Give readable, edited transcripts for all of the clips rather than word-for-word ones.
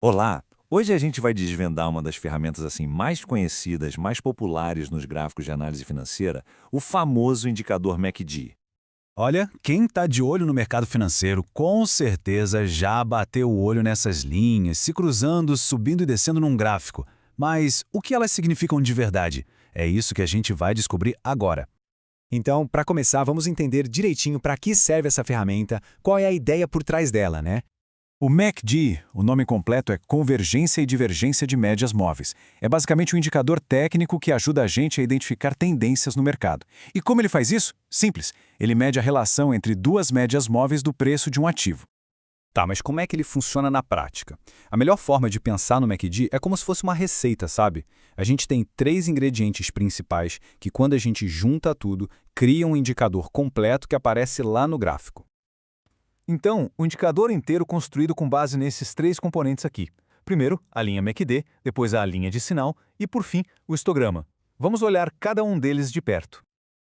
Olá! Hoje a gente vai desvendar uma das ferramentas assim mais conhecidas, mais populares nos gráficos de análise financeira, o famoso indicador MACD. Olha, quem está de olho no mercado financeiro com certeza já bateu o olho nessas linhas, se cruzando, subindo e descendo num gráfico. Mas o que elas significam de verdade? É isso que a gente vai descobrir agora. Então, para começar, vamos entender direitinho para que serve essa ferramenta, qual é a ideia por trás dela, né? O MACD, o nome completo é Convergência e Divergência de Médias Móveis. É basicamente um indicador técnico que ajuda a gente a identificar tendências no mercado. E como ele faz isso? Simples. Ele mede a relação entre duas médias móveis do preço de um ativo. Tá, mas como é que ele funciona na prática? A melhor forma de pensar no MACD é como se fosse uma receita, sabe? A gente tem três ingredientes principais que, quando a gente junta tudo, cria um indicador completo que aparece lá no gráfico. Então, o indicador inteiro construído com base nesses três componentes aqui. Primeiro, a linha MACD, depois a linha de sinal e, por fim, o histograma. Vamos olhar cada um deles de perto.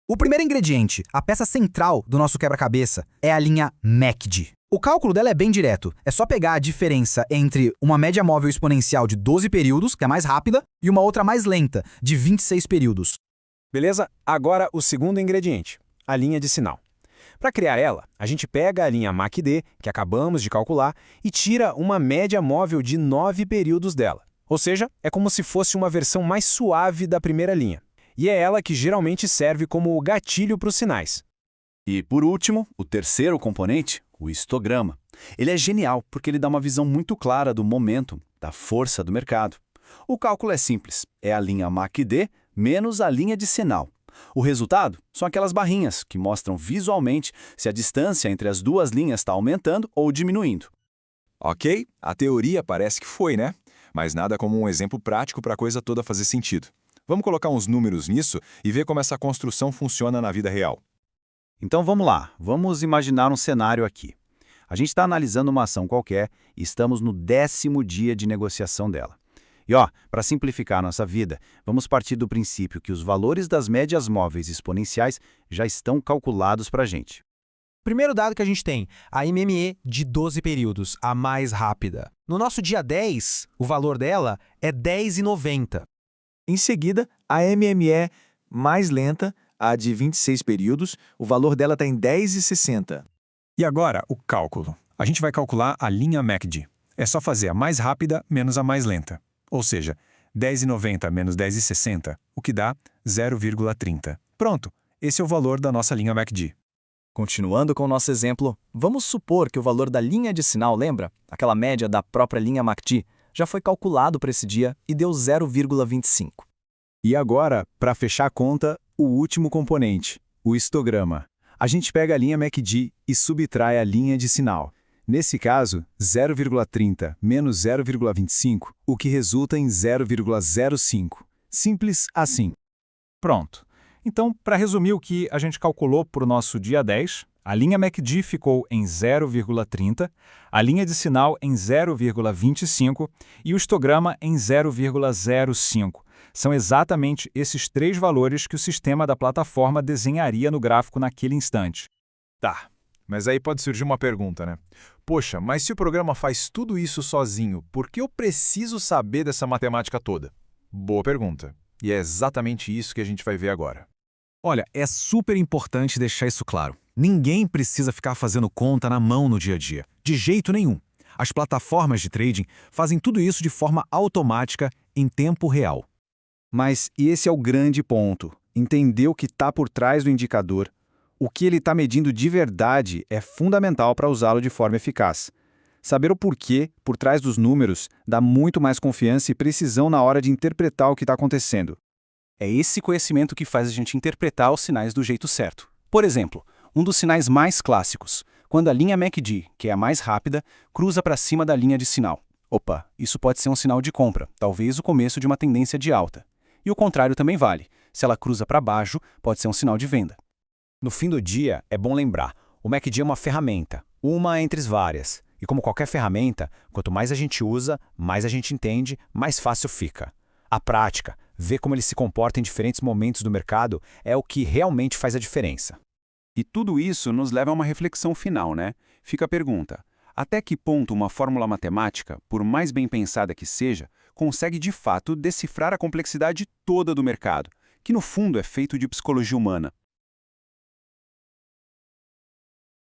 O primeiro ingrediente, a peça central do nosso quebra-cabeça, é a linha MACD. O cálculo dela é bem direto. É só pegar a diferença entre uma média móvel exponencial de 12 períodos, que é mais rápida, e uma outra mais lenta, de 26 períodos. Beleza? Agora o segundo ingrediente, a linha de sinal. Para criar ela, a gente pega a linha MACD, que acabamos de calcular, e tira uma média móvel de 9 períodos dela. Ou seja, é como se fosse uma versão mais suave da primeira linha. E é ela que geralmente serve como o gatilho para os sinais. E, por último, o terceiro componente, o histograma. Ele é genial porque ele dá uma visão muito clara do momento, da força do mercado. O cálculo é simples, é a linha MACD menos a linha de sinal. O resultado são aquelas barrinhas que mostram visualmente se a distância entre as duas linhas está aumentando ou diminuindo. Ok, a teoria parece que foi, né? Mas nada como um exemplo prático para a coisa toda fazer sentido. Vamos colocar uns números nisso e ver como essa construção funciona na vida real. Então vamos lá, vamos imaginar um cenário aqui. A gente está analisando uma ação qualquer e estamos no 10º dia de negociação dela. E para simplificar nossa vida, vamos partir do princípio que os valores das médias móveis exponenciais já estão calculados para a gente. Primeiro dado que a gente tem, a MME de 12 períodos, a mais rápida. No nosso dia 10, o valor dela é 10,90. Em seguida, a MME mais lenta, a de 26 períodos, o valor dela está em 10,60. E agora, o cálculo. A gente vai calcular a linha MACD. É só fazer a mais rápida menos a mais lenta. Ou seja, 10,90 menos 10,60, o que dá 0,30. Pronto, esse é o valor da nossa linha MACD. Continuando com o nosso exemplo, vamos supor que o valor da linha de sinal, lembra? Aquela média da própria linha MACD, já foi calculado para esse dia e deu 0,25. E agora, para fechar a conta, o último componente, o histograma. A gente pega a linha MACD e subtrai a linha de sinal. Nesse caso, 0,30 menos 0,25, o que resulta em 0,05. Simples assim. Pronto. Então, para resumir o que a gente calculou para o nosso dia 10, a linha MACD ficou em 0,30, a linha de sinal em 0,25 e o histograma em 0,05. São exatamente esses três valores que o sistema da plataforma desenharia no gráfico naquele instante. Tá, mas aí pode surgir uma pergunta, né? Poxa, mas se o programa faz tudo isso sozinho, por que eu preciso saber dessa matemática toda? Boa pergunta. E é exatamente isso que a gente vai ver agora. Olha, é super importante deixar isso claro. Ninguém precisa ficar fazendo conta na mão no dia a dia. De jeito nenhum. As plataformas de trading fazem tudo isso de forma automática, em tempo real. Mas e esse é o grande ponto. Entender o que está por trás do indicador, o que ele está medindo de verdade, é fundamental para usá-lo de forma eficaz. Saber o porquê, por trás dos números, dá muito mais confiança e precisão na hora de interpretar o que está acontecendo. É esse conhecimento que faz a gente interpretar os sinais do jeito certo. Por exemplo, um dos sinais mais clássicos, quando a linha MACD, que é a mais rápida, cruza para cima da linha de sinal. Opa, isso pode ser um sinal de compra, talvez o começo de uma tendência de alta. E o contrário também vale. Se ela cruza para baixo, pode ser um sinal de venda. No fim do dia, é bom lembrar, o MACD é uma ferramenta, uma entre as várias. E como qualquer ferramenta, quanto mais a gente usa, mais a gente entende, mais fácil fica. A prática, ver como ele se comporta em diferentes momentos do mercado, é o que realmente faz a diferença. E tudo isso nos leva a uma reflexão final, né? Fica a pergunta: Até que ponto uma fórmula matemática, por mais bem pensada que seja, consegue de fato decifrar a complexidade toda do mercado, que no fundo é feito de psicologia humana?